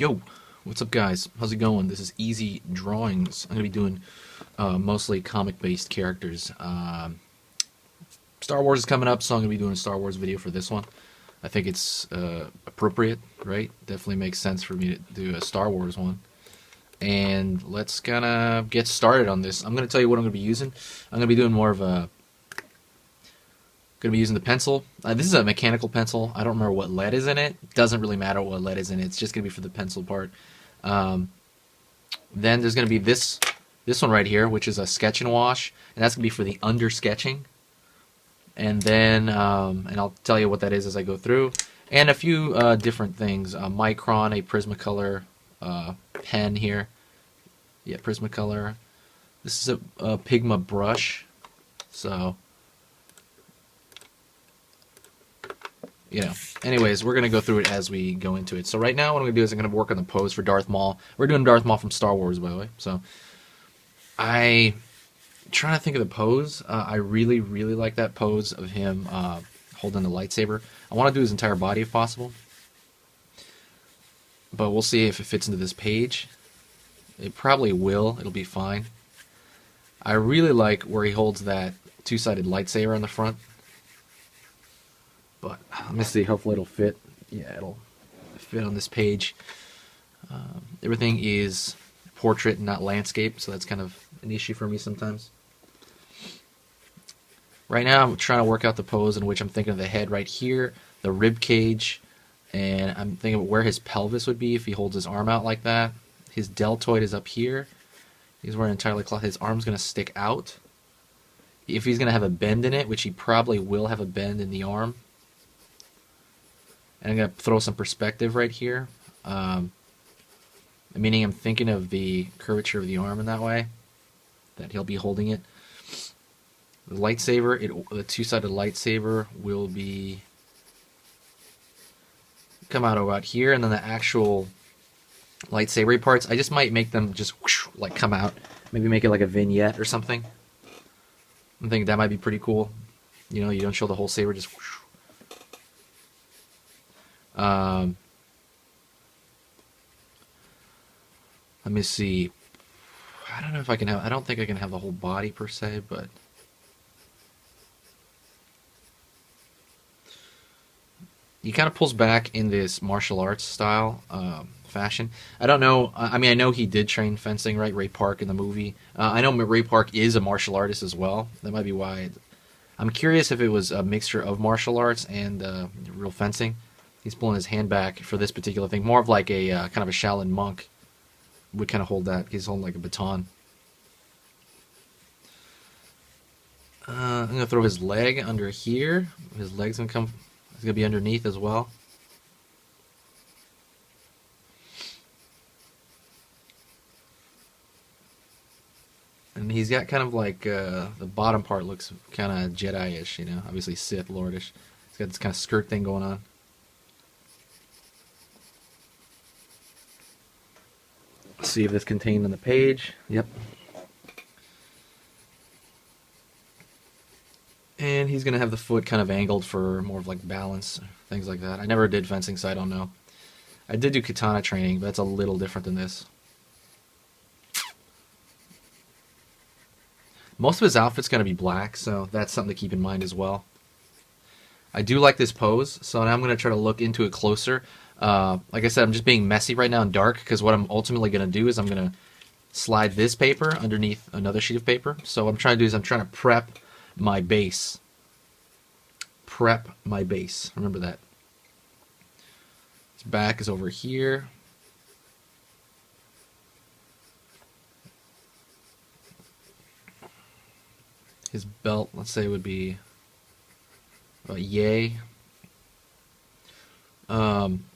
Yo, what's up, guys? How's it going? This is Easy Drawings. I'm gonna be doing mostly comic-based characters. Star Wars is coming up, so I'm gonna be doing a Star Wars video for this one. I think it's appropriate, right? Definitely makes sense for me to do a Star Wars one. And let's kind of get started on this. I'm gonna tell you what I'm gonna be using. I'm gonna be doing more of a Gonna be using the pencil. This is a mechanical pencil. I don't remember what lead is in it. Doesn't really matter what lead is in it. It's just gonna be for the pencil part. Then there's gonna be this one right here, which is a sketch and wash, and that's gonna be for the under sketching. And then and I'll tell you what that is as I go through, and a few different things. Micron, a Prismacolor pen here. Yeah, Prismacolor. This is a Pigma brush. So. Anyways, we're going to go through it as we go into it. So right now what I'm going to do is I'm going to work on the pose for Darth Maul. We're doing Darth Maul from Star Wars, by the way. So I'm trying to think of the pose. I really, really like that pose of him holding the lightsaber. I want to do his entire body if possible. But we'll see if it fits into this page. It probably will. It'll be fine. I really like where he holds that two-sided lightsaber on the front. But let me see, hopefully it'll fit. Yeah, it'll fit on this page. Everything is portrait, not landscape, so that's kind of an issue for me sometimes. Right now I'm trying to work out the pose in which I'm thinking of the head right here, the rib cage, and I'm thinking of where his pelvis would be if he holds his arm out like that. His deltoid is up here. He's wearing entirely cloth. His arm's going to stick out. If he's going to have a bend in it, which he probably will have a bend in the arm. And I'm going to throw some perspective right here. Meaning I'm thinking of the curvature of the arm in that way. That he'll be holding it. The lightsaber, the two-sided lightsaber will be... come out about here. And then the actual lightsaber parts, I just might make them just whoosh, like come out. Maybe make it like a vignette or something. I'm thinking that might be pretty cool. You know, you don't show the whole saber, just whoosh. Let me see. I don't know if I can have. I don't think I can have the whole body per se, but he kind of pulls back in this martial arts style fashion. I don't know. I mean, I know he did train fencing, right? Ray Park in the movie. I know Ray Park is a martial artist as well. That might be why. I'm curious if it was a mixture of martial arts and real fencing. He's pulling his hand back for this particular thing. More of like a kind of a Shaolin monk would kind of hold that. He's holding like a baton. I'm going to throw his leg under here. His leg's going to come. It's going to be underneath as well. And he's got kind of like the bottom part looks kind of Jedi-ish, you know. Obviously Sith Lordish. He's got this kind of skirt thing going on. See if it's contained on the page. Yep. And he's going to have the foot kind of angled for more of like balance, things like that. I never did fencing, so I don't know. I did do katana training, but that's a little different than this. Most of his outfit's going to be black, so that's something to keep in mind as well. I do like this pose, so now I'm going to try to look into it closer. Like I said, I'm just being messy right now and dark, because what I'm ultimately going to do is I'm going to slide this paper underneath another sheet of paper. So what I'm trying to do is I'm trying to prep my base. Prep my base. Remember that. His back is over here. His belt, let's say, would be yay.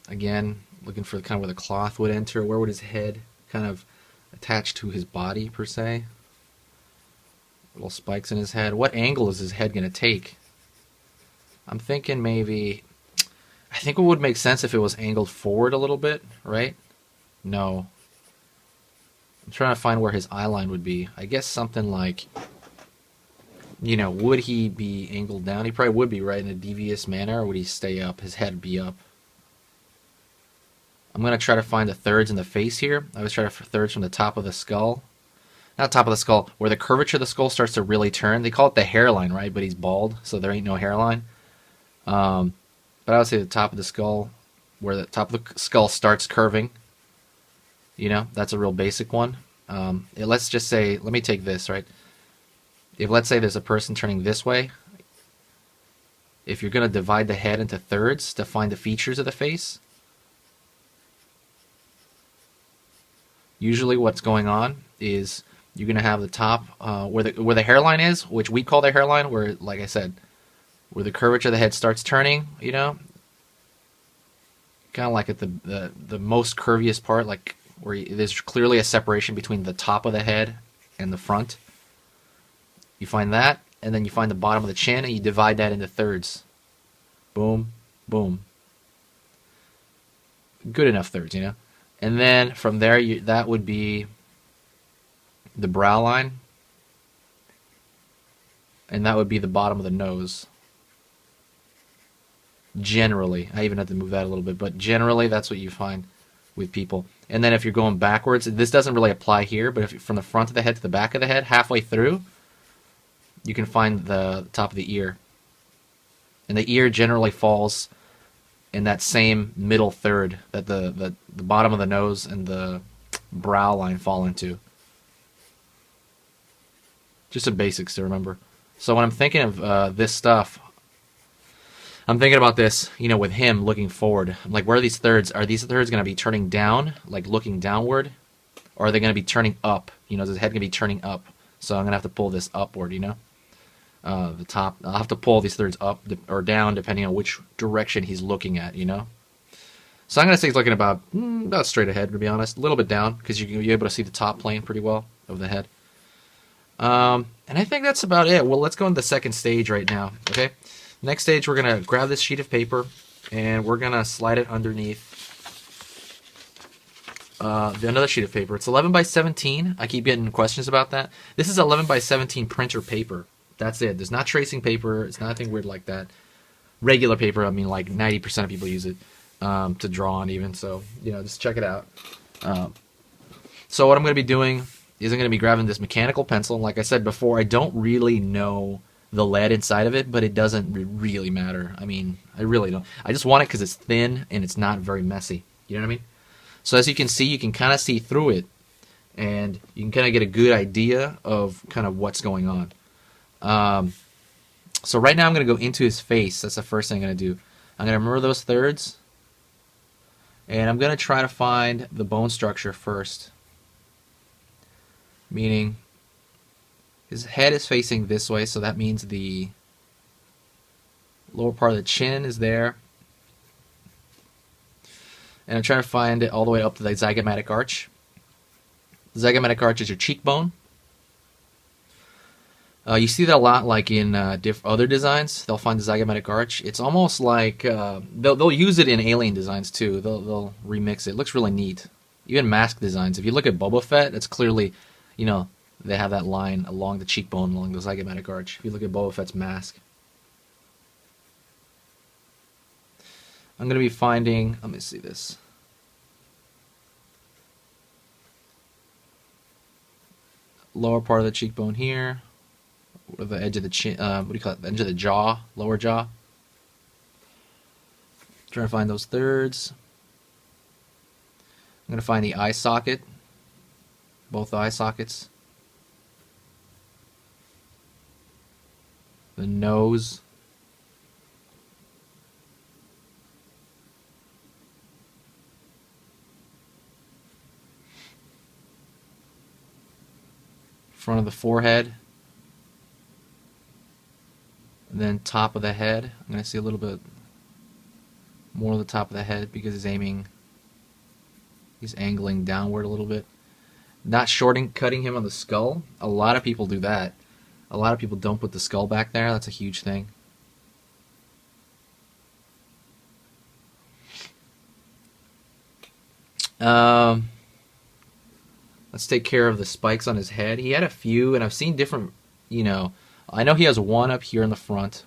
Again, looking for kind of where the cloth would enter. Where would his head kind of attach to his body, per se? Little spikes in his head. What angle is his head going to take? I'm thinking maybe... I think it would make sense if it was angled forward a little bit, right? No. I'm trying to find where his eye line would be. I guess something like... You know, would he be angled down? He probably would be, right, in a devious manner, or would he stay up? His head would be up. I'm going to try to find the thirds in the face here. I always try to thirds from the top of the skull. Not top of the skull, where the curvature of the skull starts to really turn. They call it the hairline, right? But he's bald, so there ain't no hairline. But I would say the top of the skull, where the top of the skull starts curving. You know, that's a real basic one. Let's just say, let me take this, right? If let's say there's a person turning this way, if you're going to divide the head into thirds to find the features of the face, usually what's going on is you're going to have the top where the hairline is, which we call the hairline, where, like I said, where the curvature of the head starts turning, you know, kind of like at the most curviest part, like where there's clearly a separation between the top of the head and the front. You find that, and then you find the bottom of the chin, and you divide that into thirds. Boom, boom. Good enough thirds, you know. And then from there, that would be the brow line, and that would be the bottom of the nose. Generally, I even have to move that a little bit, but generally that's what you find with people. And then if you're going backwards, this doesn't really apply here, but if from the front of the head to the back of the head, halfway through, you can find the top of the ear. And the ear generally falls in that same middle third that the bottom of the nose and the brow line fall into. Just some basics to remember. So when I'm thinking of this stuff, I'm thinking about this, you know, with him looking forward. I'm like, where are these thirds? Are these thirds going to be turning down, like looking downward? Or are they going to be turning up? You know, is his head going to be turning up? So I'm going to have to pull this upward, you know? The top, I'll have to pull these thirds up or down depending on which direction he's looking at, you know? So I'm going to say he's looking about straight ahead, to be honest. A little bit down, because you're able to see the top plane pretty well of the head. And I think that's about it. Well, let's go into the second stage right now, okay? Next stage, we're going to grab this sheet of paper, and we're going to slide it underneath another sheet of paper. It's 11 by 17. I keep getting questions about that. This is 11 by 17 printer paper. That's it. There's not tracing paper. It's nothing weird like that. Regular paper, I mean, like 90% of people use it to draw on even. So, you know, just check it out. So what I'm going to be doing is I'm going to be grabbing this mechanical pencil. And like I said before, I don't really know the lead inside of it, but it doesn't really matter. I mean, I really don't. I just want it because it's thin and it's not very messy. You know what I mean? So as you can see, you can kind of see through it, and you can kind of get a good idea of kind of what's going on. So right now I'm going to go into his face. That's the first thing I'm going to do. I'm going to remember those thirds, and I'm going to try to find the bone structure first. Meaning, his head is facing this way, so that means the lower part of the chin is there. And I'm trying to find it all the way up to the zygomatic arch. The zygomatic arch is your cheekbone. You see that a lot, like in other designs. They'll find the zygomatic arch. It's almost like they'll use it in alien designs too. They'll remix it. It looks really neat. Even mask designs. If you look at Boba Fett, it's clearly, you know, they have that line along the cheekbone, along the zygomatic arch. If you look at Boba Fett's mask. I'm going to be finding, let me see this. Lower part of the cheekbone here. Or the edge of the chin, what do you call it? The edge of the jaw, lower jaw. Trying to find those thirds. I'm going to find the eye socket. Both eye sockets. The nose. Front of the forehead. And then top of the head. I'm going to see a little bit more of the top of the head because he's angling downward a little bit. Not cutting him on the skull. A lot of people do that. A lot of people don't put the skull back there. That's a huge thing. Let's take care of the spikes on his head. He had a few, and I've seen different, you know, I know he has one up here in the front.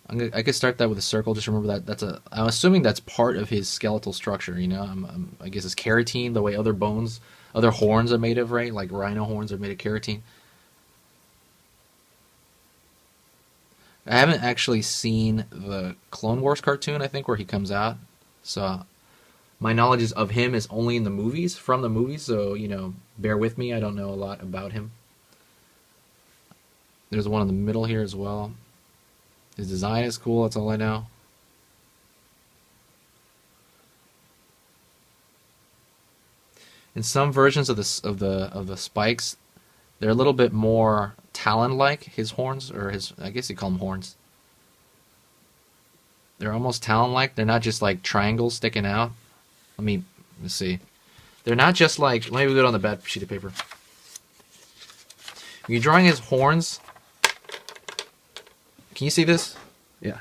I could start that with a circle. Just remember that I'm assuming that's part of his skeletal structure. You know, I guess it's keratin, the way other bones, other horns are made of, right? Like rhino horns are made of keratin. I haven't actually seen the Clone Wars cartoon, I think, where he comes out. So my knowledge is of him is only in the movies, from the movies. So bear with me. I don't know a lot about him. There's one in the middle here as well. His design is cool. That's all I know. In some versions of the spikes, they're a little bit more talon-like. His horns, or his, I guess you call them horns. They're almost talon-like. They're not just like triangles sticking out. Let's see. They're not just like. Let me do it on the bad sheet of paper. When you're drawing his horns, can you see this? Yeah.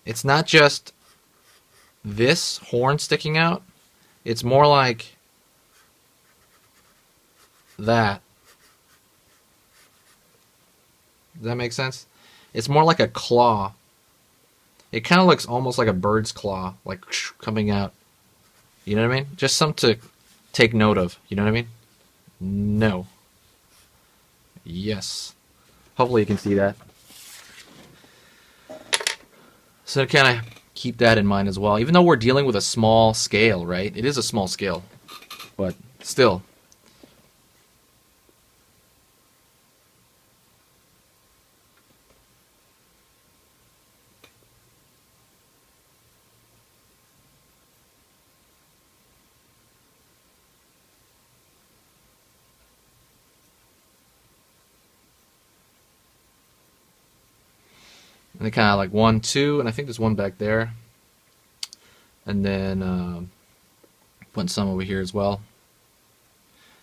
It's not just this horn sticking out. It's more like that. Does that make sense? It's more like a claw. It kind of looks almost like a bird's claw, like coming out. You know what I mean? Just something to take note of. You know what I mean? No. Yes. Hopefully you can see that. So kind of keep that in mind as well. Even though we're dealing with a small scale, right? It is a small scale. But still. And then kind of like 1, 2, and I think there's one back there. And then putting some over here as well.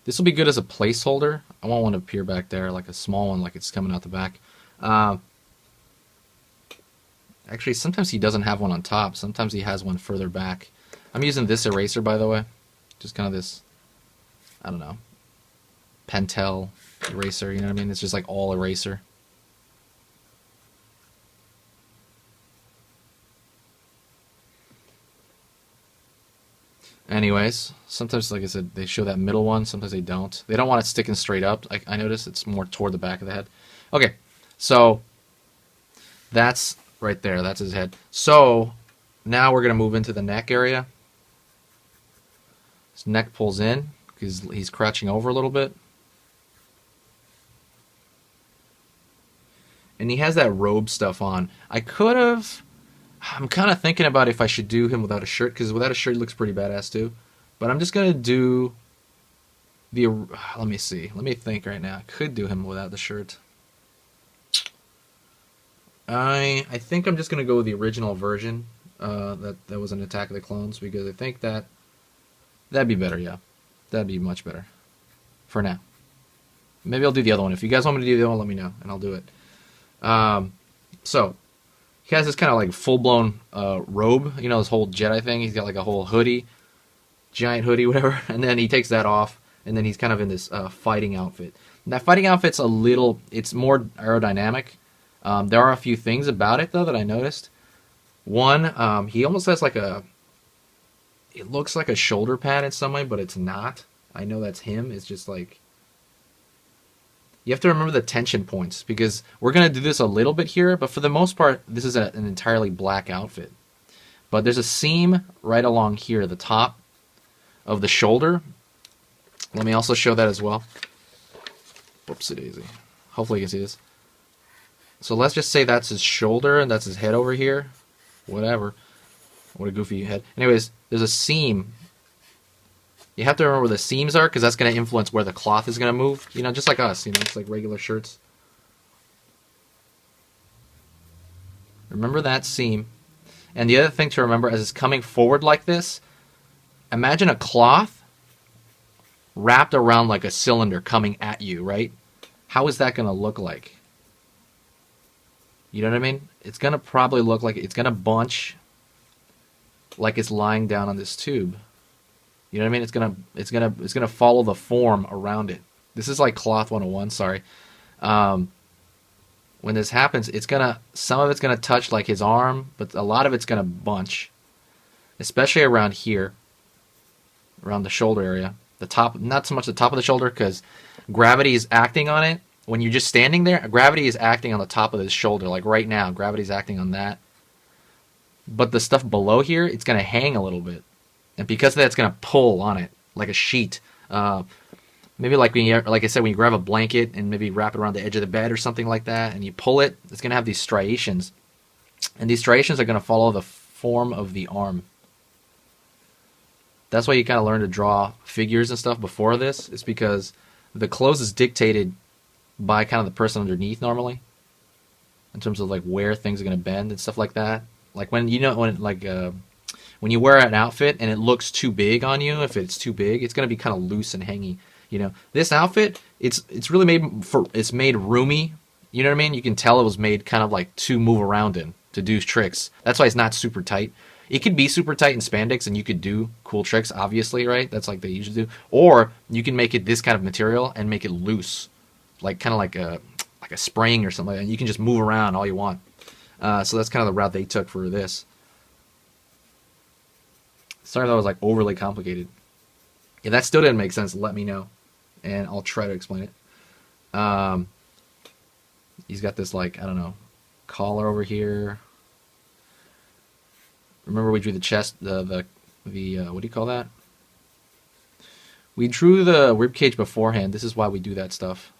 This will be good as a placeholder. I want one to appear back there, like a small one, like it's coming out the back. Actually, sometimes he doesn't have one on top. Sometimes he has one further back. I'm using this eraser, by the way. Just kind of this, I don't know, Pentel eraser, you know what I mean? It's just like all eraser. Anyways, sometimes, like I said, they show that middle one. Sometimes they don't. They don't want it sticking straight up. I notice it's more toward the back of the head. Okay, so that's right there. That's his head. So now we're going to move into the neck area. His neck pulls in because he's crouching over a little bit. And he has that robe stuff on. I'm kind of thinking about if I should do him without a shirt, because without a shirt he looks pretty badass too. But I'm just going to do the... Let me see. Let me think right now. I could do him without the shirt. I think I'm just going to go with the original version that was an Attack of the Clones, because I think that'd be better, yeah. That'd be much better. For now. Maybe I'll do the other one. If you guys want me to do the other one, let me know, and I'll do it. So... He has this kind of like full-blown robe, you know, this whole Jedi thing. He's got like a whole hoodie, giant hoodie, whatever. And then he takes that off, and then he's kind of in this fighting outfit. And that fighting outfit's it's more aerodynamic. There are a few things about it, though, that I noticed. One, he almost has like it looks like a shoulder pad in some way, but it's not. I know that's him. It's just like... You have to remember the tension points, because we're going to do this a little bit here, but for the most part, this is an entirely black outfit. But there's a seam right along here, the top of the shoulder. Let me also show that as well. Whoopsie-daisy. Hopefully you can see this. So let's just say that's his shoulder, and that's his head over here. Whatever. What a goofy head. Anyways, there's a seam. You have to remember where the seams are, because that's going to influence where the cloth is going to move. You know, just like us. You know, it's like regular shirts. Remember that seam. And the other thing to remember, as it's coming forward like this, imagine a cloth wrapped around like a cylinder coming at you, right? How is that going to look like? You know what I mean? It's going to probably look like it's going to bunch like it's lying down on this tube. You know what I mean? It's gonna follow the form around it. This is like Cloth 101, sorry. when this happens, some of it's gonna touch like his arm, but a lot of it's gonna bunch, especially around here, around the shoulder area. The top, not so much the top of the shoulder, because gravity is acting on it. When you're just standing there, gravity is acting on the top of his shoulder. Like right now, gravity's acting on that. But the stuff below here, it's gonna hang a little bit, and because of that, it's gonna pull on it like a sheet. Maybe like like I said, when you grab a blanket and maybe wrap it around the edge of the bed or something like that, and you pull it, it's gonna have these striations, and these striations are gonna follow the form of the arm. That's why you kind of learn to draw figures and stuff before this. It's because the clothes is dictated by kind of the person underneath normally, in terms of like where things are gonna bend and stuff like that. Like when when you wear an outfit and it looks too big on you, if it's too big, it's gonna be kind of loose and hangy. You know, this outfit, it's really it's made roomy. You know what I mean? You can tell it was made kind of like to move around in, to do tricks. That's why it's not super tight. It could be super tight in spandex and you could do cool tricks, obviously, right? That's like they usually do. Or you can make it this kind of material and make it loose, like kind of like a spring or something like that. And you can just move around all you want. So that's kind of the route they took for this. Sorry if that was like overly complicated. If that still didn't make sense, let me know, and I'll try to explain it. He's got this, like, I don't know, collar over here. Remember we drew the chest, the what do you call that? We drew the rib cage beforehand. This is why we do that stuff.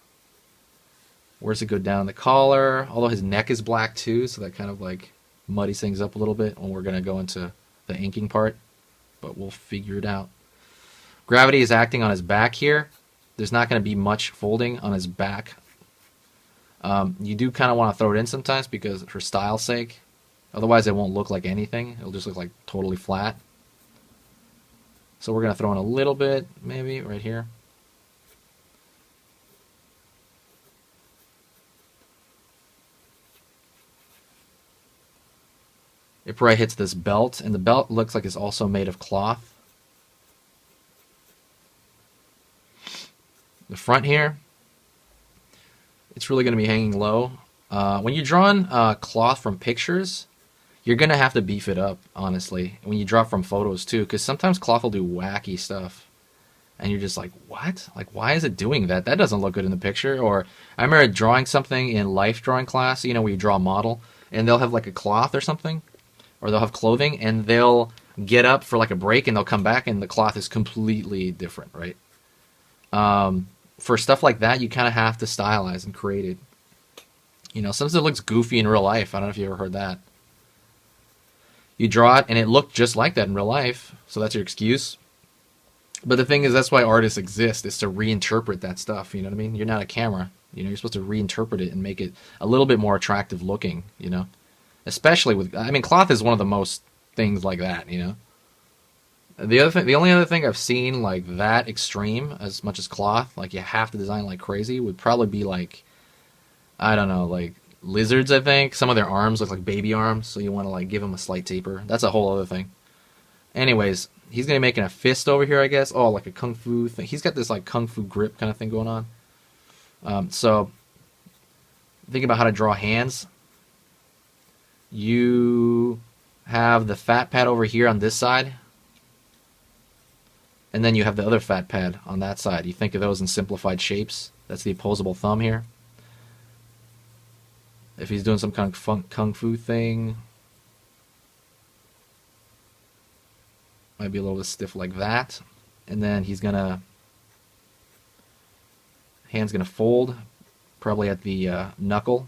Where's it go down the collar? Although his neck is black too, so that kind of like muddies things up a little bit when we're gonna go into the inking part. But we'll figure it out. Gravity is acting on his back here. There's not going to be much folding on his back. You do kind of want to throw it in sometimes because for style's sake. Otherwise it won't look like anything. It'll just look like totally flat. So we're going to throw in a little bit, maybe, right here. It probably hits this belt, and the belt looks like it's also made of cloth. The front here, it's really going to be hanging low. When you're drawing cloth from pictures, you're going to have to beef it up, honestly. When you draw from photos, too, because sometimes cloth will do wacky stuff. And you're just like, what? Like, why is it doing that? That doesn't look good in the picture. Or I remember drawing something in life drawing class, you know, where you draw a model, and they'll have like a cloth or something, or they'll have clothing, and they'll get up for like a break, and they'll come back, and the cloth is completely different, right? For stuff like that, you kind of have to stylize and create it. You know, sometimes it looks goofy in real life. I don't know if you ever heard that. You draw it, and it looked just like that in real life, so that's your excuse. But the thing is, that's why artists exist, is to reinterpret that stuff, you know what I mean? You're not a camera. You know, you're supposed to reinterpret it and make it a little bit more attractive looking, you know? Especially with, I mean, cloth is one of the most things like that, you know? The only other thing I've seen like that extreme, as much as cloth, like you have to design like crazy, would probably be like, I don't know, like lizards, I think. Some of their arms look like baby arms, so you want to like give them a slight taper. That's a whole other thing. Anyways, he's going to be making a fist over here, I guess. Oh, like a kung fu thing. He's got this like kung fu grip kind of thing going on. So, think about how to draw hands. You have the fat pad over here on this side. And then you have the other fat pad on that side. You think of those in simplified shapes. That's the opposable thumb here. If he's doing some kind of kung fu thing, might be a little bit stiff like that. And then he's gonna, hand's gonna fold, probably at the knuckle.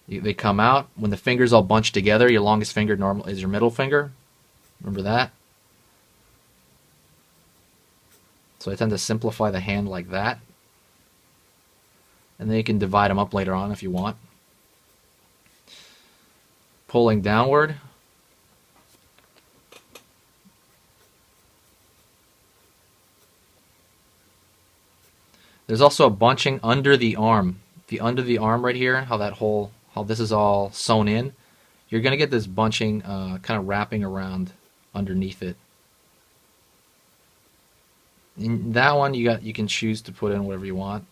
They come out. When the fingers all bunch together, your longest finger normal is your middle finger. Remember that? So I tend to simplify the hand like that. And then you can divide them up later on if you want. Pulling downward. There's also a bunching under the arm. The under the arm right here, how this is all sewn in. You're going to get this bunching kind of wrapping around underneath it. In that one, you can choose to put in whatever you want.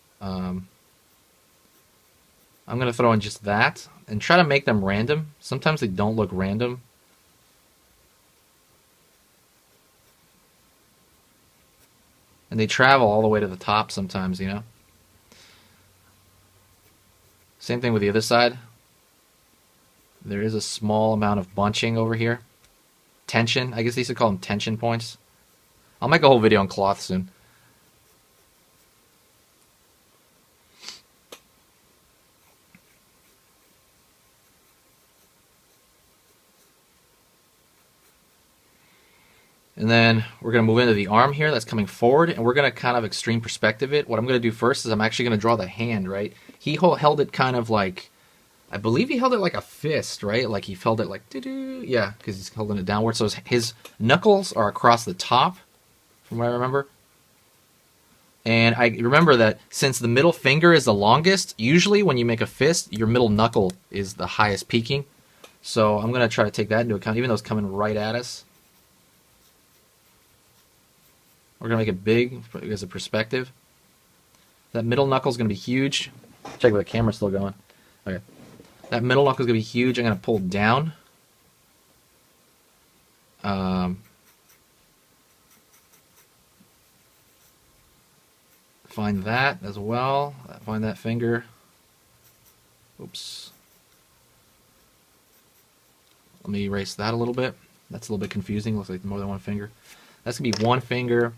I'm going to throw in just that and try to make them random. Sometimes they don't look random. And they travel all the way to the top sometimes, you know. Same thing with the other side. There is a small amount of bunching over here. Tension. I guess they used to call them tension points. I'll make a whole video on cloth soon. And then we're going to move into the arm here that's coming forward, and we're going to kind of extreme perspective it. What I'm going to do first is I'm actually going to draw the hand, right? He held it kind of like, I believe he held it like a fist, right? Like he held it like, doo-doo. Yeah, because he's holding it downward. So his knuckles are across the top, from what I remember. And I remember that since the middle finger is the longest, usually when you make a fist, your middle knuckle is the highest peaking. So I'm going to try to take that into account, even though it's coming right at us. We're going to make it big as a perspective. That middle knuckle is going to be huge. Check if the camera's still going. Okay. That middle knuckle is going to be huge. I'm going to pull down. Find that as well. Find that finger. Oops. Let me erase that a little bit. That's a little bit confusing. Looks like more than one finger. That's going to be one finger.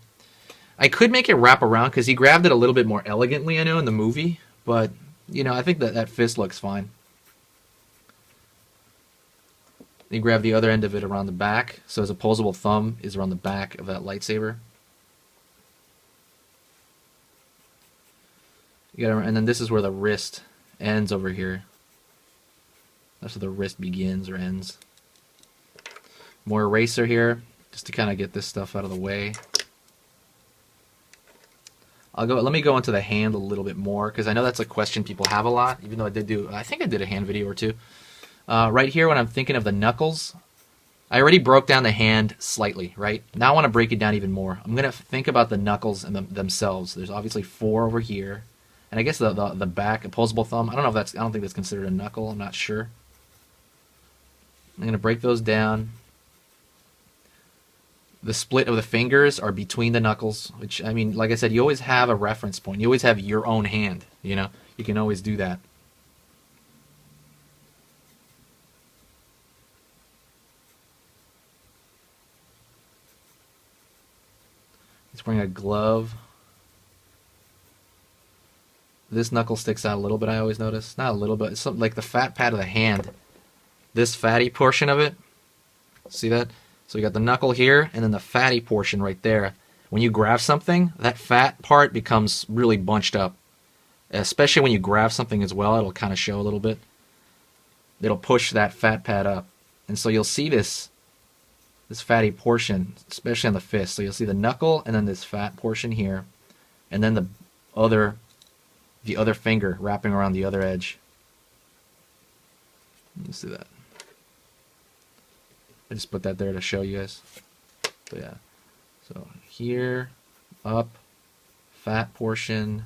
I could make it wrap around because he grabbed it a little bit more elegantly, I know, in the movie. But, you know, I think that fist looks fine. You grab the other end of it around the back. So his opposable thumb is around the back of that lightsaber. And then this is where the wrist ends over here. That's where the wrist begins or ends. More eraser here, just to kind of get this stuff out of the way. Let me go into the hand a little bit more, because I know that's a question people have a lot, even though I think I did a hand video or two. Right here, when I'm thinking of the knuckles, I already broke down the hand slightly, right? Now I want to break it down even more. I'm going to think about the knuckles and themselves. There's obviously 4 over here. And I guess the back, opposable thumb, I don't think that's considered a knuckle, I'm not sure. I'm going to break those down. The split of the fingers are between the knuckles, which, I mean, like I said, you always have a reference point. You always have your own hand, you know? You can always do that. He's wearing a glove. This knuckle sticks out a little bit, I always notice. Not a little bit. It's something like the fat pad of the hand. This fatty portion of it. See that? So you got the knuckle here, and then the fatty portion right there. When you grab something, that fat part becomes really bunched up. Especially when you grab something as well, it'll kind of show a little bit. It'll push that fat pad up. And so you'll see this fatty portion, especially on the fist. So you'll see the knuckle, and then this fat portion here. And then the other finger wrapping around the other edge. Let's do that. I just put that there to show you guys. But yeah. So here, up, fat portion.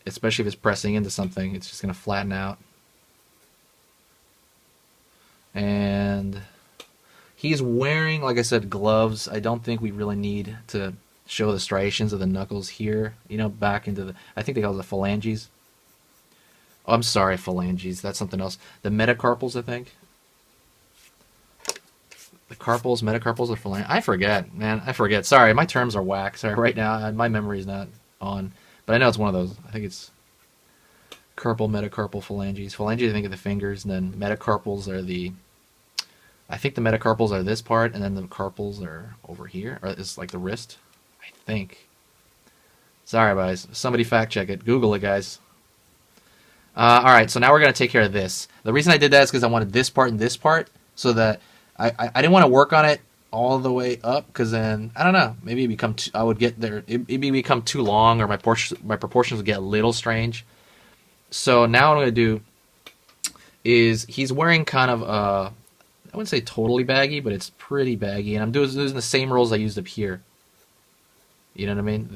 Especially if it's pressing into something, it's just going to flatten out. And he's wearing, like I said, gloves. I don't think we really need to show the striations of the knuckles here. You know, back into the, I think they call it the phalanges. Oh, I'm sorry, phalanges. That's something else. The metacarpals, I think. The carpals, metacarpals, or phalanges. I forget, man. I forget. Sorry, my terms are whack. Sorry, right now my memory's not on. But I know it's one of those. I think it's carpal, metacarpal, phalanges. Phalanges, I think, are the fingers, and then metacarpals are the... I think the metacarpals are this part, and then the carpals are over here. Or it's like the wrist, I think. Sorry, guys. Somebody fact check it. Google it, guys. Alright, so now we're going to take care of this. The reason I did that is because I wanted this part and this part, so that I didn't want to work on it all the way up, because then, I don't know, maybe I would get there, it'd become too long, or my proportions would get a little strange. So now what I'm going to do is, he's wearing kind of I wouldn't say totally baggy, but it's pretty baggy, and I'm using the same rules I used up here. You know what I mean?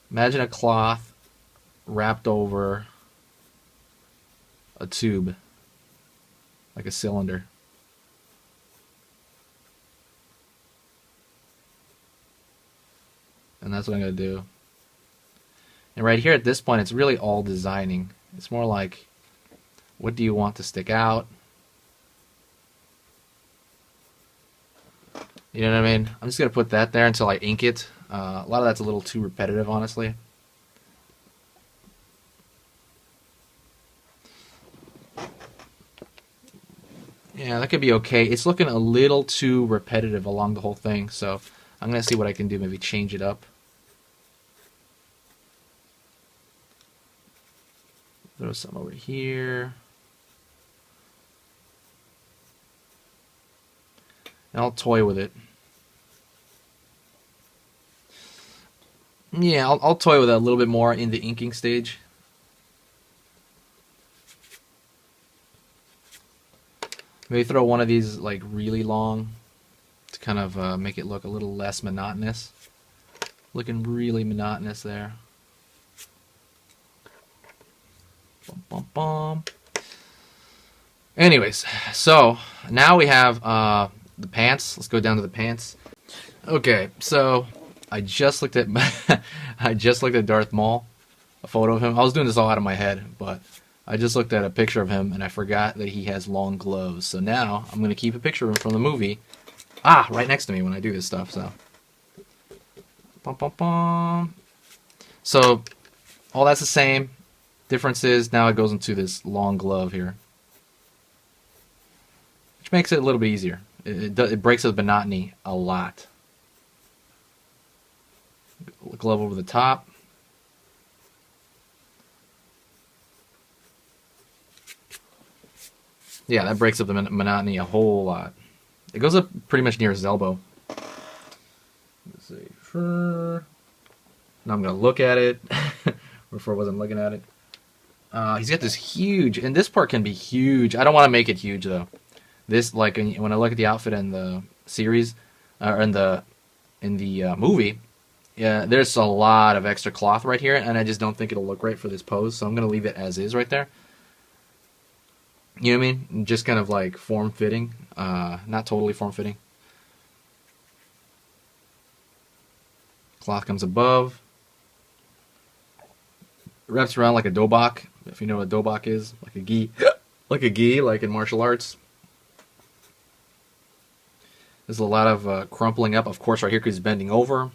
Imagine a cloth, wrapped over a tube, like a cylinder. And that's what I'm going to do. And right here at this point, it's really all designing. It's more like, what do you want to stick out? You know what I mean? I'm just going to put that there until I ink it. A lot of that's a little too repetitive, honestly. Yeah, that could be okay. It's looking a little too repetitive along the whole thing, so I'm going to see what I can do, maybe change it up. Throw some over here. And I'll toy with it. Yeah, I'll toy with it a little bit more in the inking stage. Maybe throw one of these like really long to kind of make it look a little less monotonous. Looking really monotonous there. Bum, bum, bum. Anyways, so now we have the pants. Let's go down to the pants. Okay, so I just looked at Darth Maul, a photo of him. I was doing this all out of my head, but I just looked at a picture of him and I forgot that he has long gloves. So now I'm gonna keep a picture of him from the movie, right next to me when I do this stuff. So, bum, bum, bum. So all that's the same. Difference is now it goes into this long glove here, which makes it a little bit easier. It breaks the monotony a lot. Glove over the top. Yeah, that breaks up the monotony a whole lot. It goes up pretty much near his elbow. Let's see. Now I'm going to look at it. Before I wasn't looking at it. He's got this huge, and this part can be huge. I don't want to make it huge though. This, like when I look at the outfit in the series, or in the movie, yeah, there's a lot of extra cloth right here, and I just don't think it'll look right for this pose. So I'm gonna leave it as is right there. You know what I mean? Just kind of like form fitting, not totally form fitting. Cloth comes above, wraps around like a dobok. If you know what a dobok is, like a gi, like in martial arts. There's a lot of crumpling up, of course, right here because he's bending over.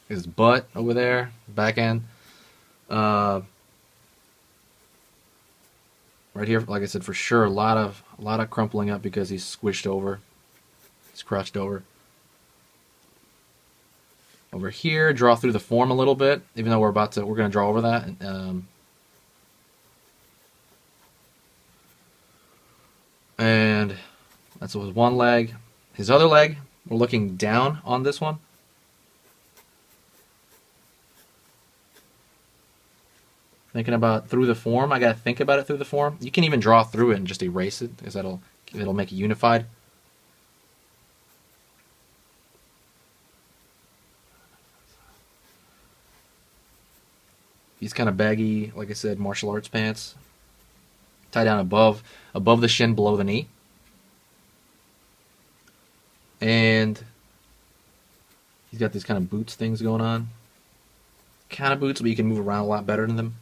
His butt over there, back end. Right here, like I said, for sure, a lot of crumpling up because he's squished over. He's crouched over. Over here, draw through the form a little bit, even though we're gonna draw over that. And that's his one leg. His other leg, we're looking down on this one. Thinking about through the form. I gotta think about it through the form. You can even draw through it and just erase it, because it'll make it unified. These kind of baggy, like I said, martial arts pants. Tie down above the shin, below the knee. And he's got these kind of boots things going on. Kind of boots, but you can move around a lot better than them.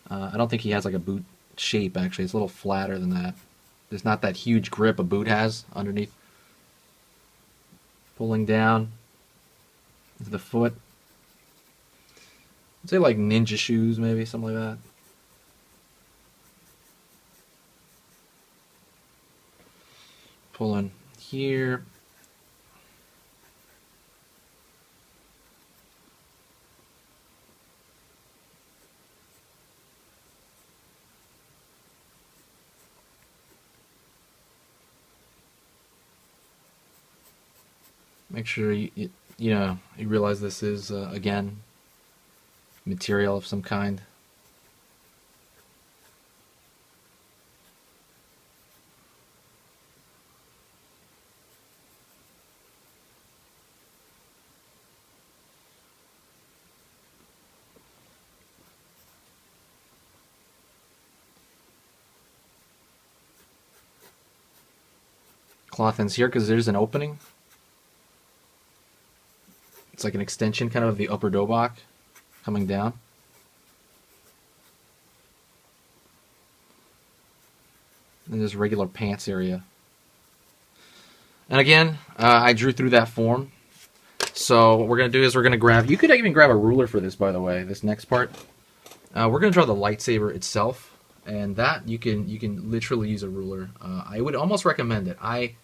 I don't think he has like a boot shape, actually. It's a little flatter than that. There's not that huge grip a boot has underneath. Pulling down into the foot. I'd say like ninja shoes, maybe, something like that. Pulling here. Make sure you realize this is again material of some kind. cloth ends here because there's an opening. It's like an extension kind of the upper dobok coming down. And there's regular pants area. And again, I drew through that form. So what we're going to do is we're going to grab, you could even grab a ruler for this, by the way, this next part. We're going to draw the lightsaber itself. And that, you can literally use a ruler. I would almost recommend it. I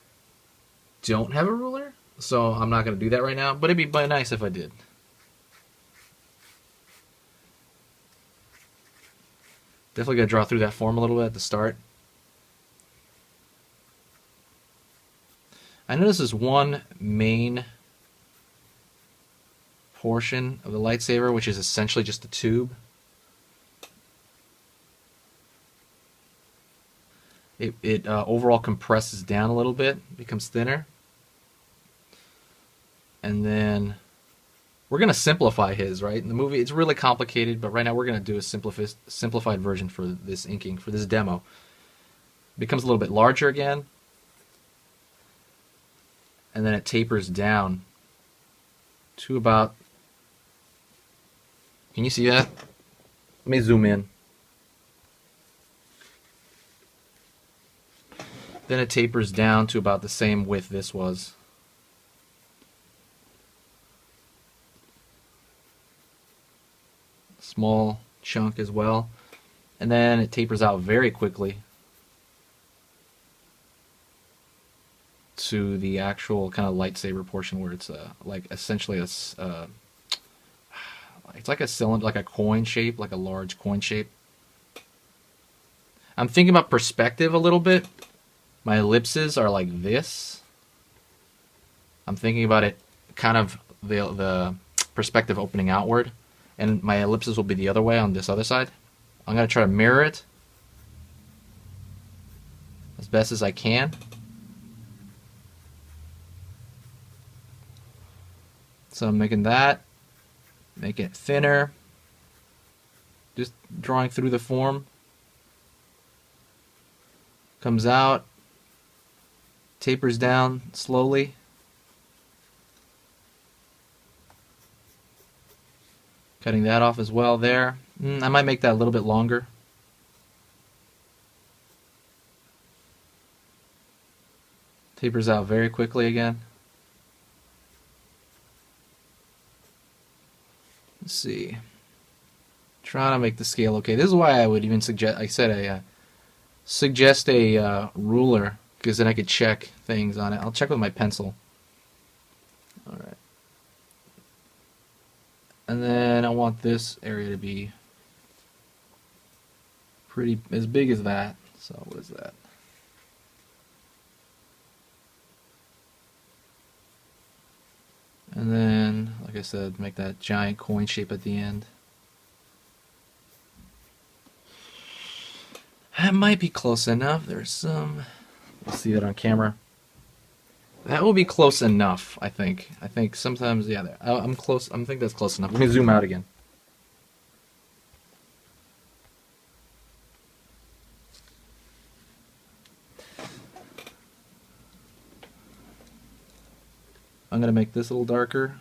don't have a ruler, so I'm not going to do that right now. But it'd be nice if I did. Definitely going to draw through that form a little bit at the start. I notice there's one main portion of the lightsaber, which is essentially just a tube. It overall compresses down a little bit, becomes thinner. And then we're going to simplify his, right? In the movie, it's really complicated, but right now we're going to do a simplified version for this inking, for this demo. It becomes a little bit larger again. And then it tapers down to about, can you see that? Let me zoom in. Then it tapers down to about the same width this was. Small chunk as well. And then it tapers out very quickly to the actual kind of lightsaber portion where it's like essentially a it's like a cylinder, like a coin shape, like a large coin shape. I'm thinking about perspective a little bit. My ellipses are like this. I'm thinking about it kind of the perspective opening outward, and my ellipses will be the other way on this other side. I'm going to try to mirror it as best as I can. So I'm making that, making it thinner, just drawing through the form. Comes out, tapers down slowly. Cutting that off as well there. I might make that a little bit longer. Tapers out very quickly again. Let's see. Trying to make the scale okay. This is why I would even suggest, I said, suggest a ruler, because then I could check things on it. I'll check with my pencil. Alright. And then I want this area to be pretty as big as that. So what is that? And then, like I said, make that giant coin shape at the end. That might be close enough. There's some... We'll see that on camera. That will be close enough, I think. I think sometimes, yeah, I'm close. I think that's close enough. Let me zoom out again. I'm going to make this a little darker.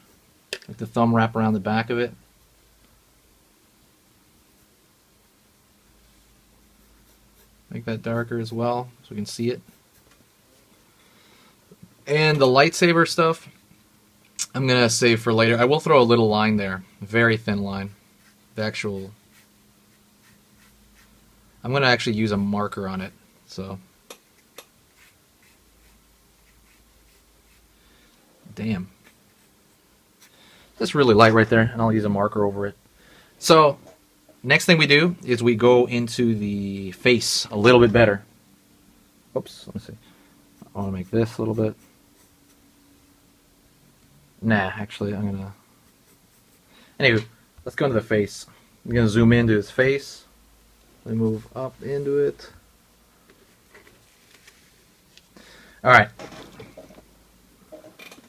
Make the thumb wrap around the back of it. Make that darker as well so we can see it. And the lightsaber stuff, I'm going to save for later. I will throw a little line there. A very thin line. The actual... I'm going to actually use a marker on it. So... Damn. That's really light right there, and I'll use a marker over it. So, next thing we do is we go into the face a little bit better. Oops, let me see. I want to make this a little bit. Nah, actually, I'm gonna... Anyway, let's go into the face. I'm gonna zoom into his face. Let me move up into it. Alright.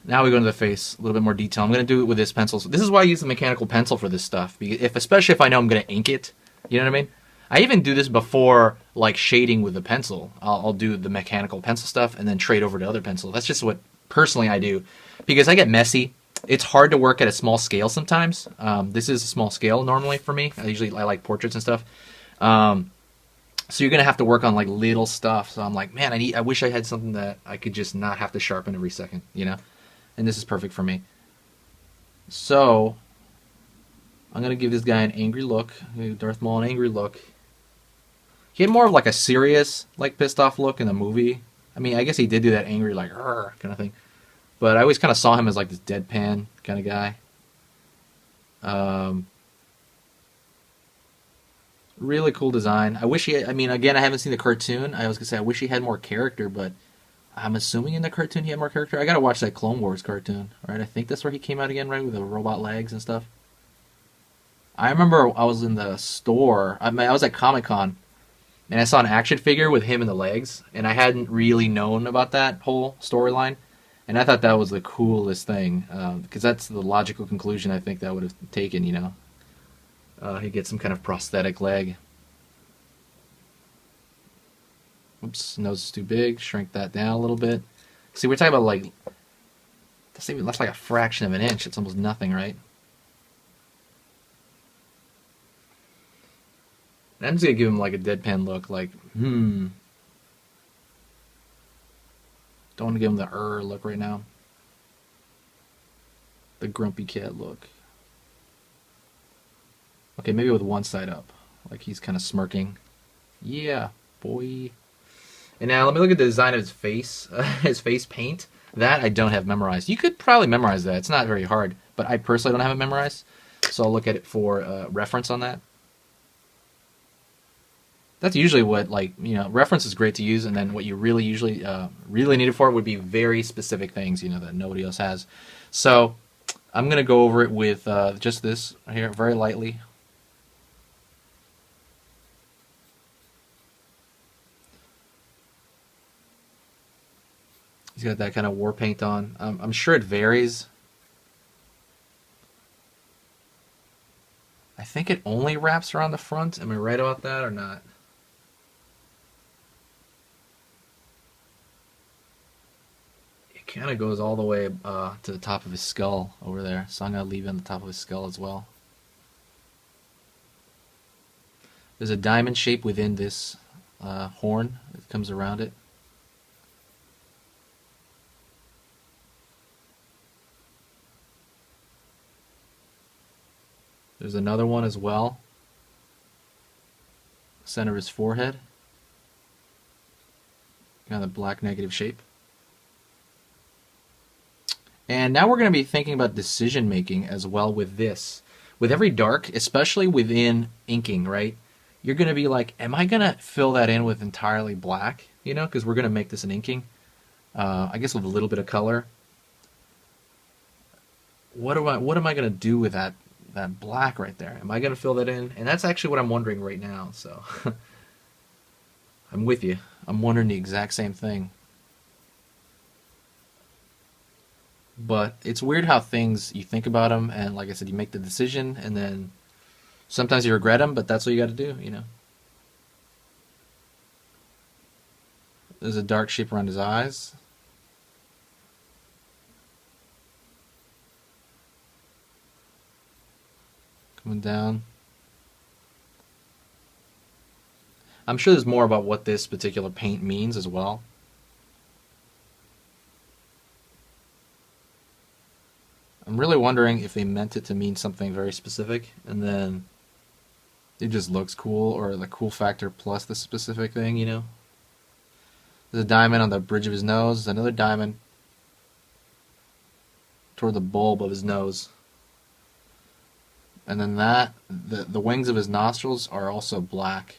Now we go into the face, a little bit more detail. I'm going to do it with this pencil. So this is why I use the mechanical pencil for this stuff. Especially if I know I'm going to ink it. You know what I mean? I even do this before like shading with a pencil. I'll do the mechanical pencil stuff and then trade over to other pencil. That's just what personally I do because I get messy. It's hard to work at a small scale sometimes. This is a small scale normally for me. I like portraits and stuff. So you're gonna have to work on like little stuff. So I'm like, man, I wish I had something that I could just not have to sharpen every second, you know? And this is perfect for me. So I'm gonna give this guy an angry look. Darth Maul an angry look. He had more of like a serious, like pissed off look in the movie. I mean, I guess he did do that angry, like kind of thing. But I always kind of saw him as like this deadpan kind of guy. Really cool design. I wish he had, I mean, again, I haven't seen the cartoon. I was going to say, I wish he had more character, but I'm assuming in the cartoon he had more character. I got to watch that Clone Wars cartoon, right? I think that's where he came out again, right? With the robot legs and stuff. I remember I was in the store. I was at Comic-Con, and I saw an action figure with him and the legs, and I hadn't really known about that whole storyline. And I thought that was the coolest thing, because that's the logical conclusion I think that would have taken, you know. He gets some kind of prosthetic leg. Oops, nose is too big. Shrink that down a little bit. See, we're talking about like, that's like a fraction of an inch. It's almost nothing, right? And I'm just gonna give him like a deadpan look, like, Don't want to give him the look right now. The grumpy cat look. Okay, maybe with one side up. Like he's kind of smirking. Yeah, boy. And now let me look at the design of his face. His face paint. That I don't have memorized. You could probably memorize that. It's not very hard. But I personally don't have it memorized. So I'll look at it for reference on that. That's usually what, like, you know, reference is great to use. And then what you really usually really need it for would be very specific things, you know, that nobody else has. So I'm going to go over it with just this here very lightly. He's got that kind of war paint on. I'm sure it varies. I think it only wraps around the front. Am I right about that or not? It kind of goes all the way to the top of his skull over there. So I'm going to leave it on the top of his skull as well. There's a diamond shape within this horn that comes around it. There's another one as well. Center of his forehead. Kind of the black negative shape. And now we're going to be thinking about decision making as well with this. With every dark, especially within inking, right? You're going to be like, am I going to fill that in with entirely black? You know, because we're going to make this an inking. I guess with a little bit of color. What am I going to do with that black right there? Am I going to fill that in? And that's actually what I'm wondering right now. So I'm with you. I'm wondering the exact same thing. But it's weird how things, you think about them, and like I said, you make the decision, and then sometimes you regret them, but that's what you got to do, you know. There's a dark shape around his eyes. Coming down. I'm sure there's more about what this particular paint means as well. I'm really wondering if they meant it to mean something very specific, and then it just looks cool, or the cool factor plus the specific thing, you know? There's a diamond on the bridge of his nose. There's another diamond toward the bulb of his nose. And then the wings of his nostrils are also black.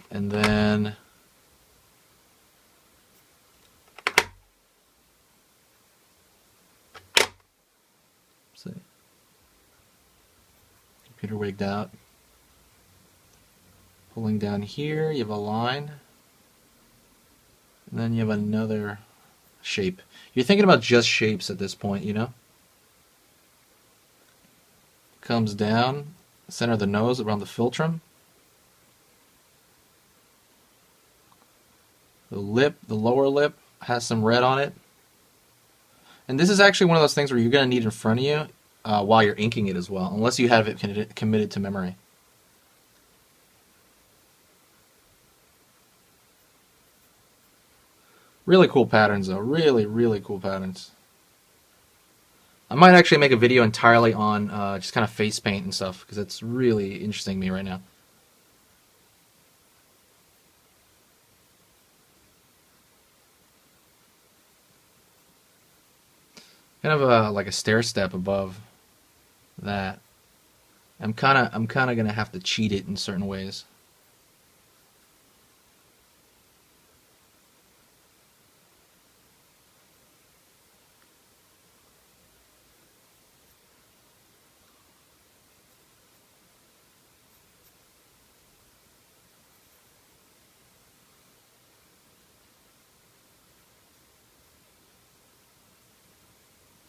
And then see, computer wigged out. Pulling down here, you have a line. And then you have another shape. You're thinking about just shapes at this point, you know? Comes down, center of the nose around the philtrum. The lip, the lower lip, has some red on it. And this is actually one of those things where you're going to need in front of you while you're inking it as well, unless you have it committed to memory. Really cool patterns though, really, really cool patterns. I might actually make a video entirely on just kind of face paint and stuff, because it's really interesting to me right now. Kind of like a stair step above that. I'm kind of gonna have to cheat it in certain ways.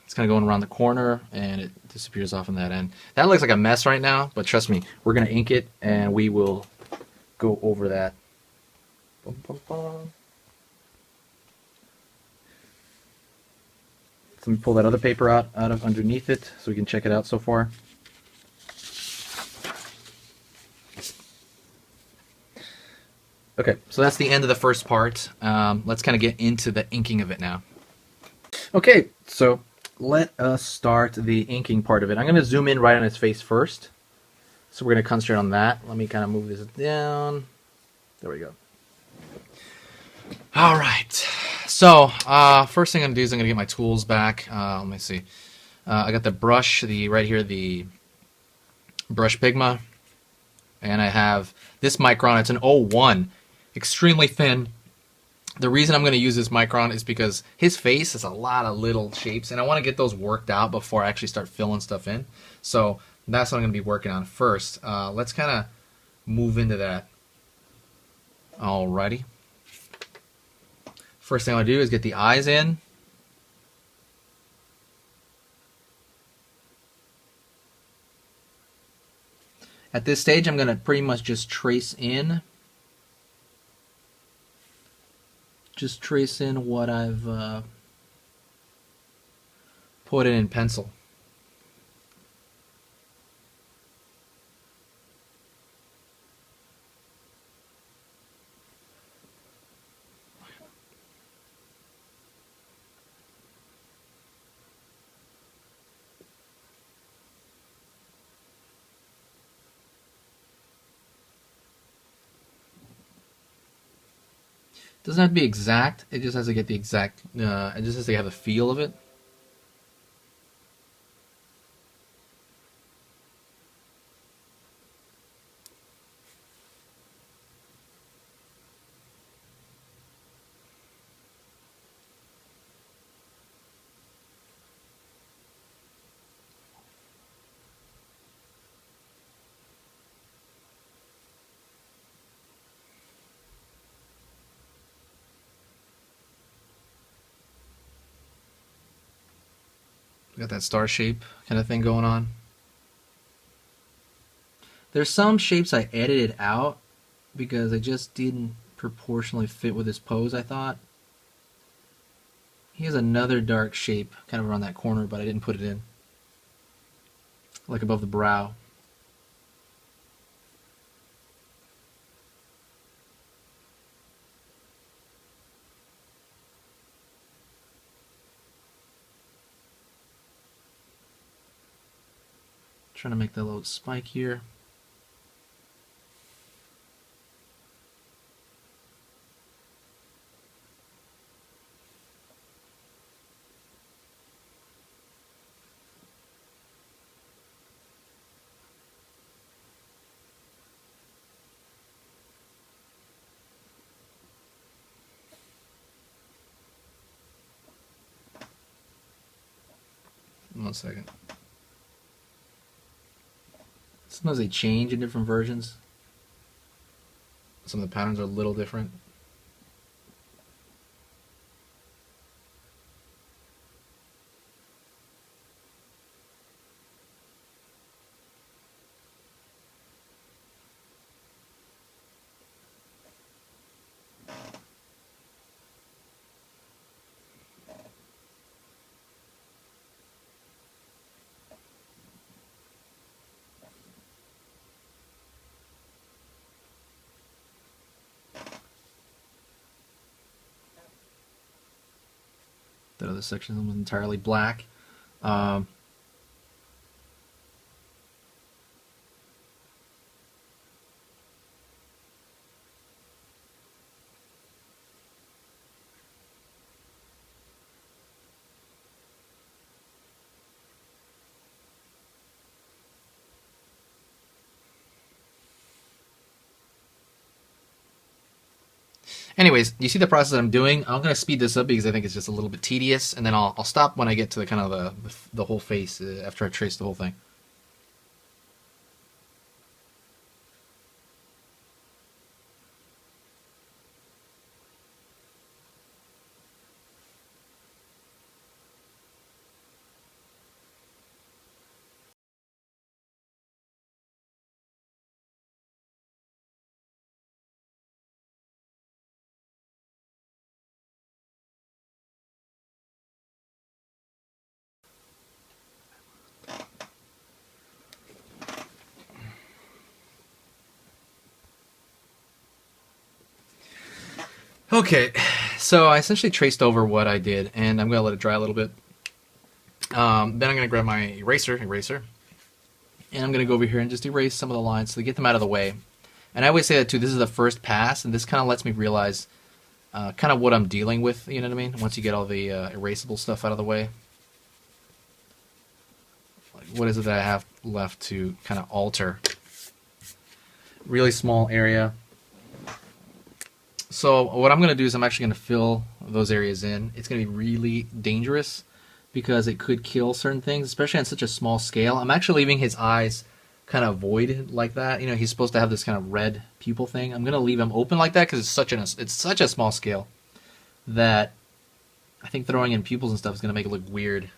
It's kind of going around the corner, and it disappears off on that end. That looks like a mess right now, but trust me, we're going to ink it, and we will go over that. Bum, bum, bum. So let me pull that other paper out of underneath it so we can check it out so far. Okay, so that's the end of the first part. Let's kind of get into the inking of it now. Okay, so let us start the inking part of it. I'm going to zoom in right on its face first. So we're going to concentrate on that. Let me kind of move this down. There we go. All right. So first thing I'm going to do is I'm going to get my tools back. Let me see. I got the brush, right here, the brush Pigma. And I have this Micron. It's an 01. Extremely thin. The reason I'm going to use this Micron is because his face has a lot of little shapes, and I want to get those worked out before I actually start filling stuff in. So that's what I'm going to be working on first. Let's kind of move into that. Alrighty. First thing I want to do is get the eyes in. At this stage, I'm going to pretty much just trace in. Just trace in what I've put in pencil. Doesn't have to be exact. It just has to get the exact. It just has to have the feel of it. Got that star shape kind of thing going on. There's some shapes I edited out because I just didn't proportionally fit with his pose, I thought. He has another dark shape kind of around that corner, but I didn't put it in. Like above the brow. Trying to make that little spike here. One second. Sometimes they change in different versions. Some of the patterns are a little different. that other section was entirely black. Um, Anyways, you see the process that I'm doing. I'm going to speed this up because I think it's just a little bit tedious, and then I'll stop when I get to the kind of the whole face after I trace the whole thing. Okay, so I essentially traced over what I did, and I'm going to let it dry a little bit. Then I'm going to grab my eraser, and I'm going to go over here and just erase some of the lines to get them out of the way. And I always say that too, this is the first pass, and this kind of lets me realize kind of what I'm dealing with, you know what I mean? Once you get all the erasable stuff out of the way. Like, what is it that I have left to kind of alter? Really small area. So what I'm going to do is I'm actually going to fill those areas in. It's going to be really dangerous because it could kill certain things, especially on such a small scale. I'm actually leaving his eyes kind of void like that. You know, he's supposed to have this kind of red pupil thing. I'm going to leave him open like that because it's such a small scale that I think throwing in pupils and stuff is going to make it look weird.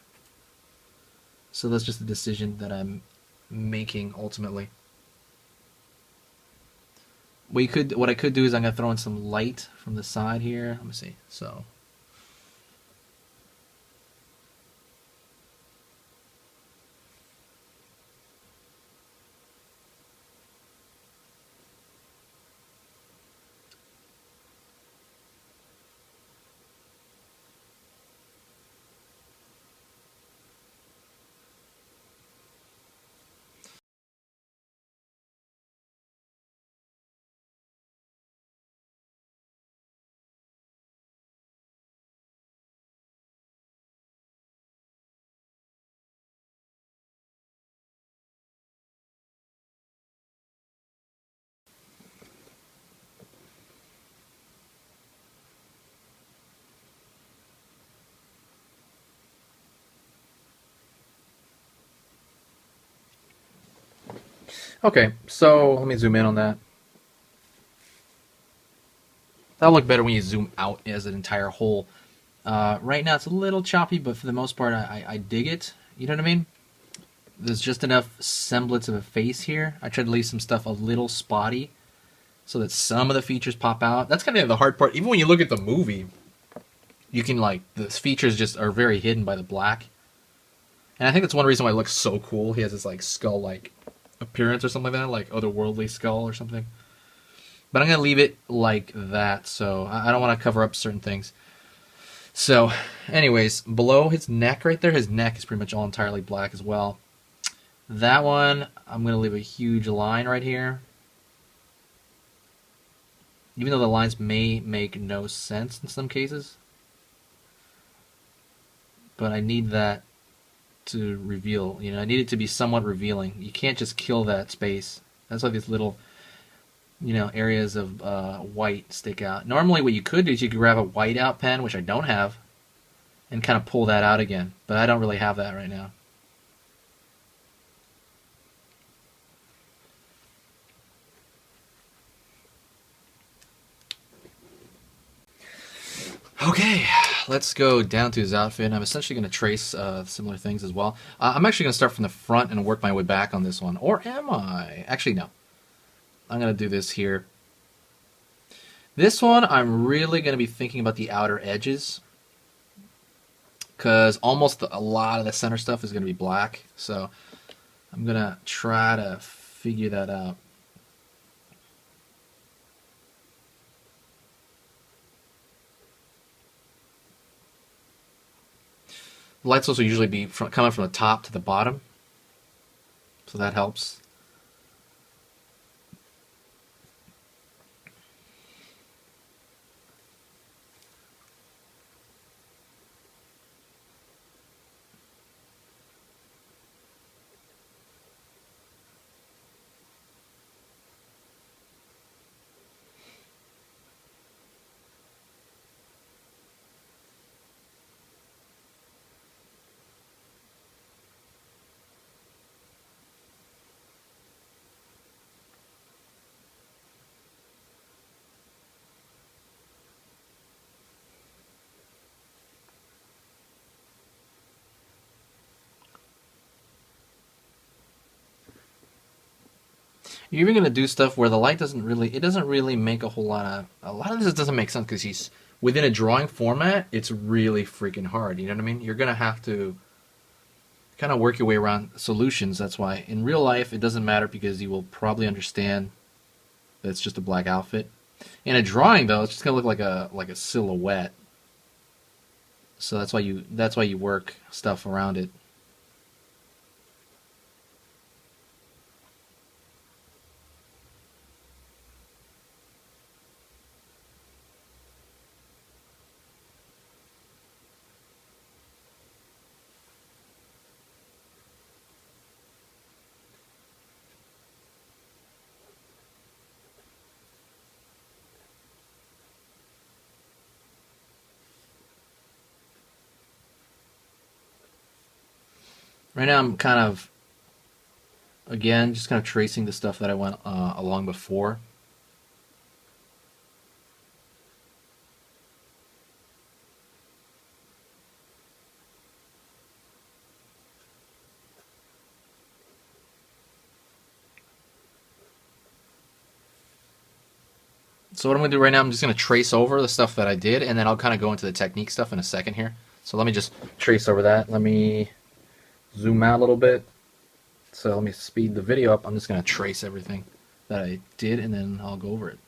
So that's just a decision that I'm making ultimately. What I could do is I'm gonna throw in some light from the side here. Let me see. So okay, so let me zoom in on that. That'll look better when you zoom out as an entire whole. Right now it's a little choppy, but for the most part I dig it. You know what I mean? There's just enough semblance of a face here. I tried to leave some stuff a little spotty so that some of the features pop out. That's kind of the hard part. Even when you look at the movie, you can like, the features just are very hidden by the black. And I think that's one reason why it looks so cool. He has this like skull-like appearance or something like that, like otherworldly skull or something. But I'm going to leave it like that, so I don't want to cover up certain things. So, anyways, below his neck right there, his neck is pretty much all entirely black as well. That one, I'm going to leave a huge line right here. Even though the lines may make no sense in some cases. But I need that to reveal, you know, I need it to be somewhat revealing. You can't just kill that space. That's why these little, you know, areas of white stick out. Normally what you could do is you could grab a whiteout pen, which I don't have, and kind of pull that out again. But I don't really have that right now. Okay, let's go down to his outfit. I'm essentially going to trace similar things as well. I'm actually going to start from the front and work my way back on this one. Or am I? Actually, no. I'm going to do this here. This one, I'm really going to be thinking about the outer edges. Because almost a lot of the center stuff is going to be black. So I'm going to try to figure that out. The light source will usually be coming from the top to the bottom, so that helps. You're even gonna do stuff where the light doesn't really make a lot of this doesn't make sense because he's within a drawing format. It's really freaking hard. You know what I mean? You're gonna have to kind of work your way around solutions. That's why in real life it doesn't matter because you will probably understand that it's just a black outfit. In a drawing though, it's just gonna look like a silhouette. So that's why you work stuff around it. Right now I'm kind of again just kind of tracing the stuff that I went along before. So what I'm going to do right now, I'm just going to trace over the stuff that I did, and then I'll kind of go into the technique stuff in a second here. So let me just trace over that. Let me zoom out a little bit. So let me speed the video up. I'm just going to trace everything that I did, and then I'll go over it.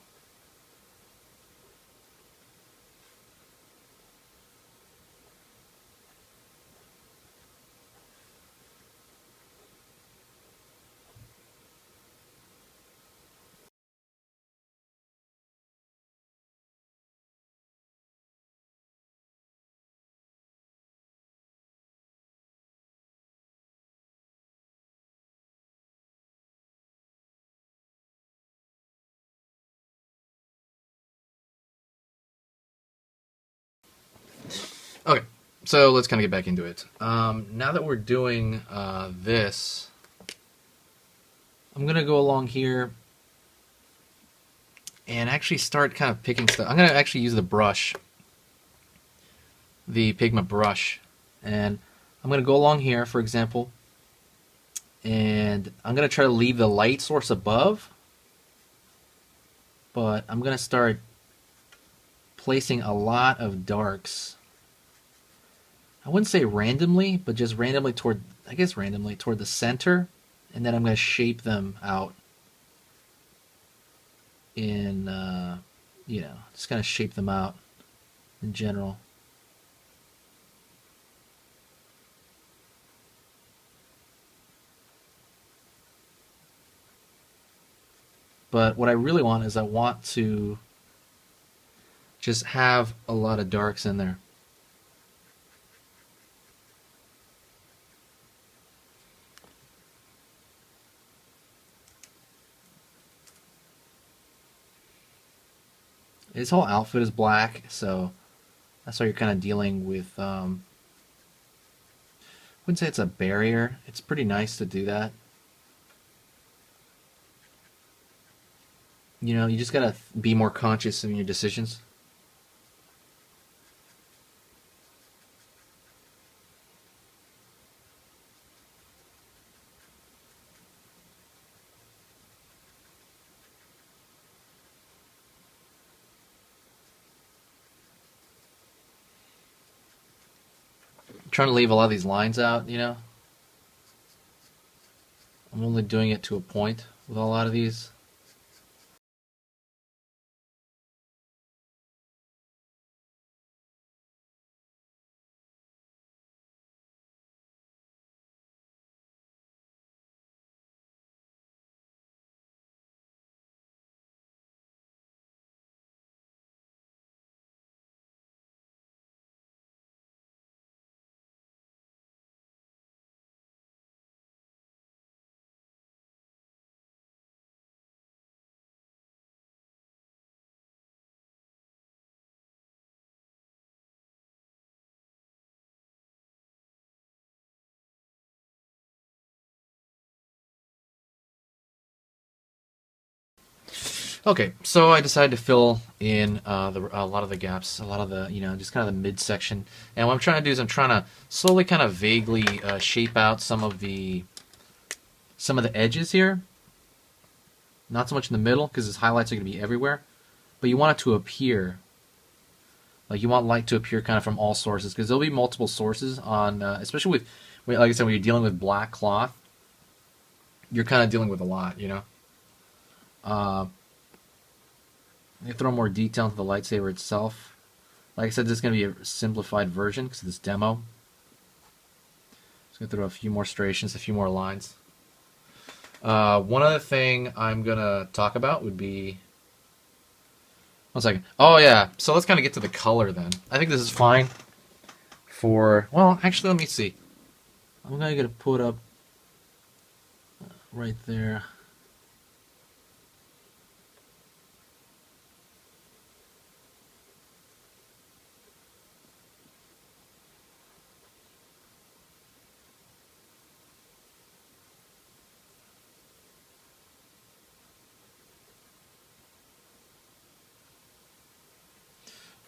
Okay, so let's kind of get back into it. Now that we're doing this, I'm going to go along here and actually start kind of picking stuff. I'm going to actually use the brush, the Pigma brush, and I'm going to go along here, for example, and I'm going to try to leave the light source above, but I'm going to start placing a lot of darks. I wouldn't say randomly, but just randomly toward, I guess randomly toward the center, and then I'm going to shape them out in, just kind of shape them out in general. But what I really want is I want to just have a lot of darks in there. His whole outfit is black, so that's why you're kind of dealing with, I wouldn't say it's a barrier. It's pretty nice to do that. You know, you just gotta be more conscious in your decisions. I'm trying to leave a lot of these lines out, you know. I'm only doing it to a point with a lot of these. Okay, so I decided to fill in a lot of the gaps, a lot of the, just kind of the midsection. And what I'm trying to do is I'm trying to slowly kind of vaguely shape out some of the edges here. Not so much in the middle because his highlights are going to be everywhere, but you want it to appear. Like you want light to appear kind of from all sources because there'll be multiple sources on, especially like I said, when you're dealing with black cloth, you're kind of dealing with a lot, You throw more detail into the lightsaber itself. Like I said, this is going to be a simplified version because of this demo. Just going to throw a few more striations, a few more lines. One other thing I'm going to talk about would be... One second. Oh, yeah. So let's kind of get to the color then. I think this is fine for... Well, actually, let me see. I'm going to put up right there.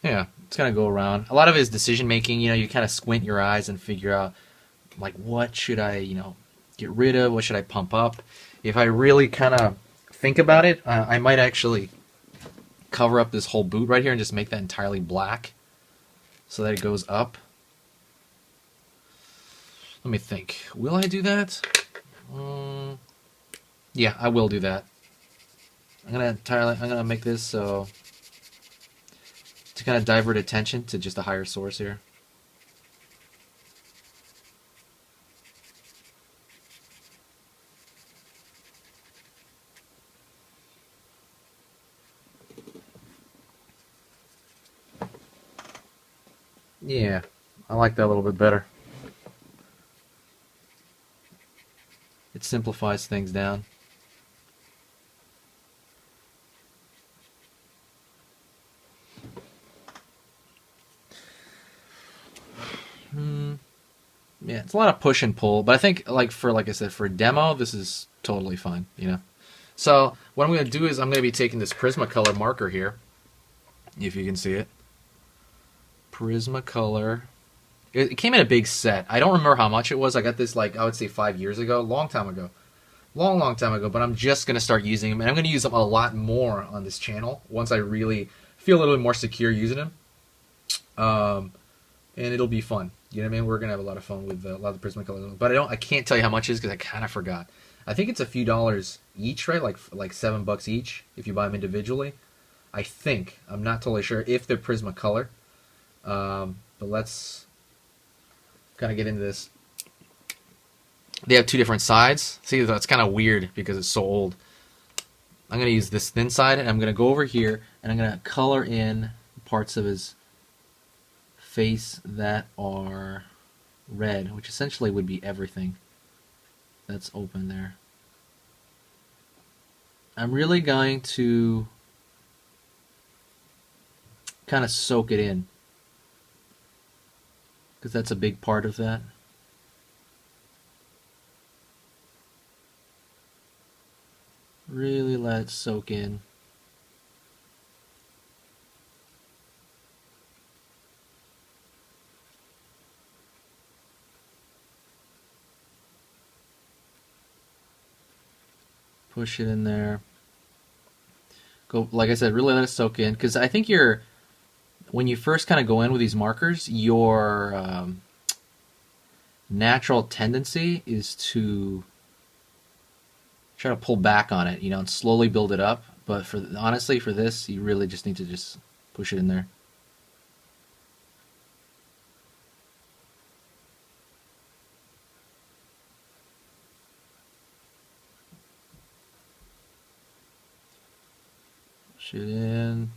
Yeah, it's gonna go around. A lot of it is decision making. You kind of squint your eyes and figure out, like, what should I, get rid of? What should I pump up? If I really kind of think about it, I might actually cover up this whole boot right here and just make that entirely black, so that it goes up. Let me think. Will I do that? Yeah, I will do that. I'm gonna make this so. To kind of divert attention to just a higher source here. Yeah, I like that a little bit better. It simplifies things down. Yeah, it's a lot of push and pull, but I think like I said, for a demo, this is totally fine, So what I'm going to do is I'm going to be taking this Prismacolor marker here, if you can see it. Prismacolor. It came in a big set. I don't remember how much it was. I got this I would say 5 years ago, long time ago. Long time ago, but I'm just going to start using them, and I'm going to use them a lot more on this channel once I really feel a little bit more secure using them. And it'll be fun. You know what I mean? We're gonna have a lot of fun with a lot of the Prismacolor, but I can't tell you how much it is because I kind of forgot. I think it's a few dollars each, right? Like $7 each if you buy them individually. I think. I'm not totally sure if they're Prismacolor, but let's kind of get into this. They have two different sides. See, that's kind of weird because it's so old. I'm gonna use this thin side, and I'm gonna go over here, and I'm gonna color in parts of his face that are red, which essentially would be everything that's open there. I'm really going to kind of soak it in because that's a big part of that. Really let it soak in. Push it in there. Go, like I said, really let it soak in, because I think when you first kind of go in with these markers, your natural tendency is to try to pull back on it, and slowly build it up. But honestly, for this, you really just need to just push it in there. Push it in.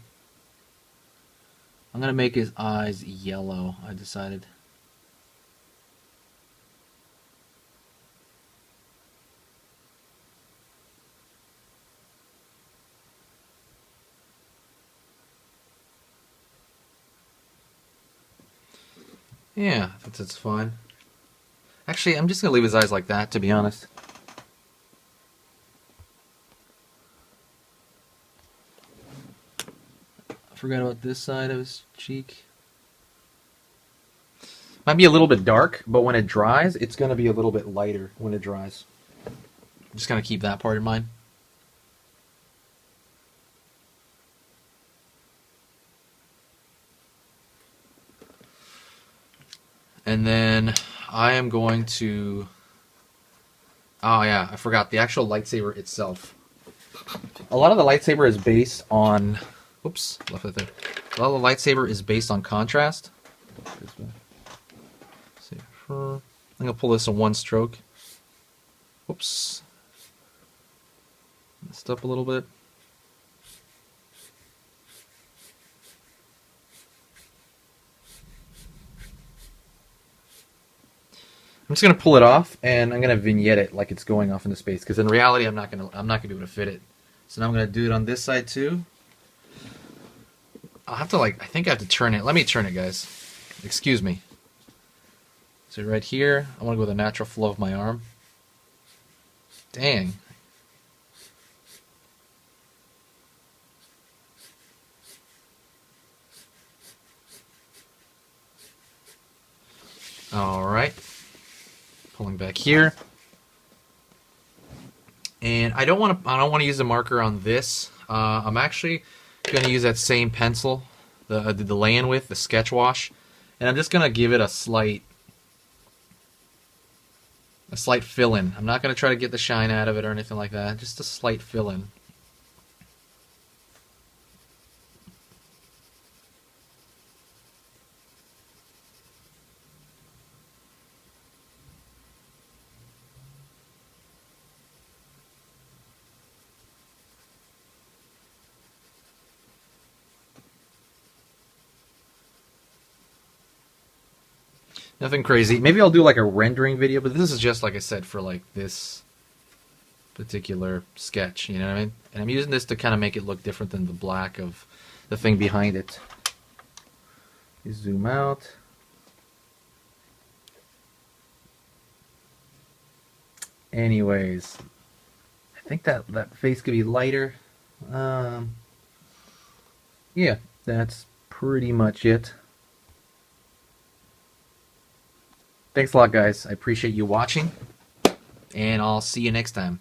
I'm gonna make his eyes yellow, I decided. Yeah, that's fine. Actually, I'm just gonna leave his eyes like that, to be honest. Forgot about this side of his cheek. Might be a little bit dark, but when it dries, it's going to be a little bit lighter when it dries. Just going to keep that part in mind. And then I am going to... Oh yeah, I forgot. The actual lightsaber itself. A lot of the lightsaber is based on... Oops, left it there. A lot of the lightsaber is based on contrast. I'm going to pull this in one stroke. Whoops. Messed up a little bit. I'm just gonna pull it off, and I'm gonna vignette it like it's going off into space. Because in reality, I'm not gonna be able to fit it. So now I'm gonna do it on this side too. I'll have to I think I have to turn it. Let me turn it, guys. Excuse me. So right here, I want to go with the natural flow of my arm. Dang. All right. Pulling back here, and I don't want to use a marker on this. I'm actually going to use that same pencil, the lay-in with the sketch wash, and I'm just going to give it a slight fill-in. I'm not going to try to get the shine out of it or anything like that. Just a slight fill-in. Nothing crazy. Maybe I'll do like a rendering video, but this is just, like I said, for like this particular sketch, you know what I mean? And I'm using this to kind of make it look different than the black of the thing behind it. You zoom out. Anyways, I think that face could be lighter. Yeah, that's pretty much it. Thanks a lot, guys. I appreciate you watching, and I'll see you next time.